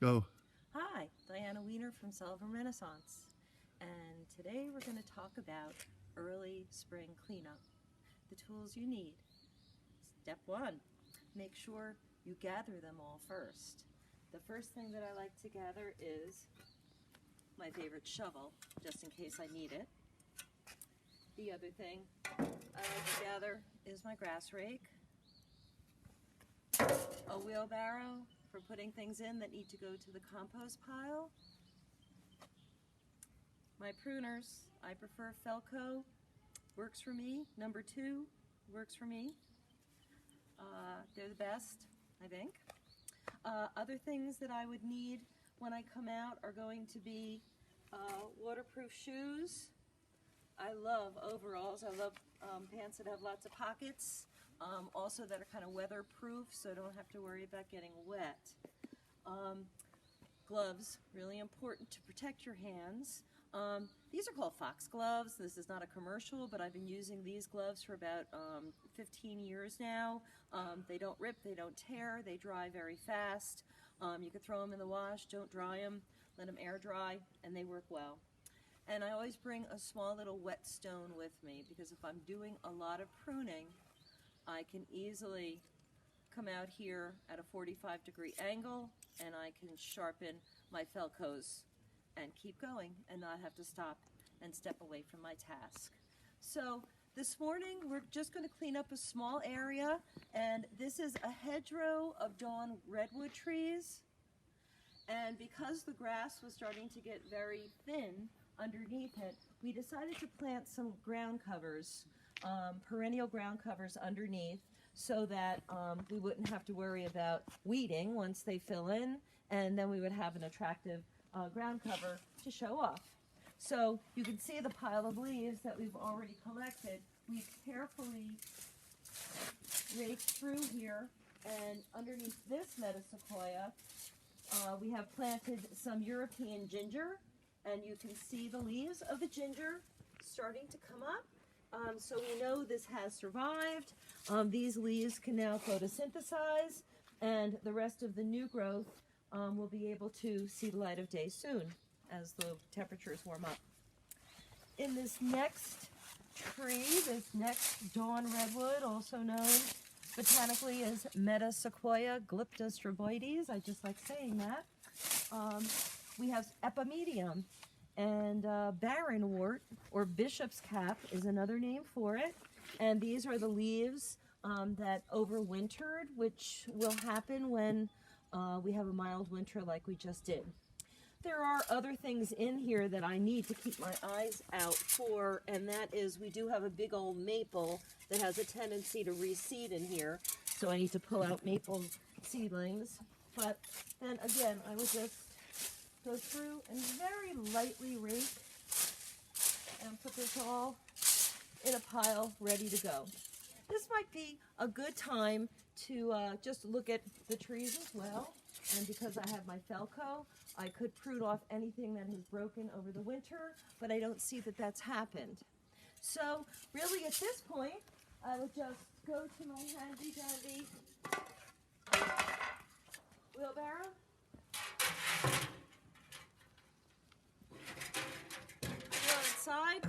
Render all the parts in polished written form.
Go. Hi, Diana Weiner from Sullivan Renaissance, and today we're going to talk about early spring cleanup. The tools you need. Step one, make sure you gather them all first. The first thing that I like to gather is my favorite shovel, just in case I need it. The other thing I like to gather is my grass rake, a wheelbarrow for putting things in that need to go to the compost pile, my pruners. I prefer Felco, works for me. Number 2 works for me. They're the best, I think. Other things that I would need when I come out are going to be waterproof shoes. I love overalls. I love pants that have lots of pockets, also that are kind of weatherproof, so I don't have to worry about getting wet. Gloves, really important to protect your hands. These are called fox gloves. This is not a commercial, but I've been using these gloves for about 15 years now. They don't rip, they don't tear, they dry very fast. You can throw them in the wash, don't dry them, let them air dry, and they work well. And I always bring a small little whetstone with me, because if I'm doing a lot of pruning, I can easily come out here at a 45-degree angle and I can sharpen my Felcos and keep going and not have to stop and step away from my task. So this morning we're just going to clean up a small area, and this is a hedgerow of dawn redwood trees, and because the grass was starting to get very thin underneath it, we decided to plant some ground covers, perennial ground covers underneath, so that we wouldn't have to worry about weeding once they fill in, and then we would have an attractive ground cover to show off. So you can see the pile of leaves that we've already collected. We've carefully raked through here, and underneath this metasequoia, we have planted some European ginger, and you can see the leaves of the ginger starting to come up. So we know this has survived. These leaves can now photosynthesize, and the rest of the new growth will be able to see the light of day soon as the temperatures warm up. In this next tree, this next dawn redwood, also known botanically as Metasequoia glyptostroboides, I just like saying that, we have epimedium, and barrenwort, or bishop's cap, is another name for it. And these are the leaves that overwintered, which will happen when we have a mild winter like we just did. There are other things in here that I need to keep my eyes out for, and that is, we do have a big old maple that has a tendency to reseed in here, so I need to pull out maple seedlings. But then again, I would just go through and very lightly rake and put this all in a pile ready to go. This might be a good time to just look at the trees as well, and because I have my Felco, I could prune off anything that has broken over the winter, but I don't see that that's happened. So really at this point, I would just go to my handy dandy wheelbarrow, go outside,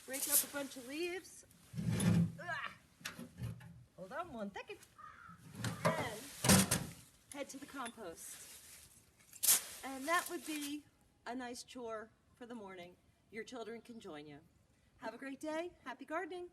rake up a bunch of leaves. Hold on one second. And head to the compost. And that would be a nice chore for the morning. Your children can join you. Have a great day. Happy gardening.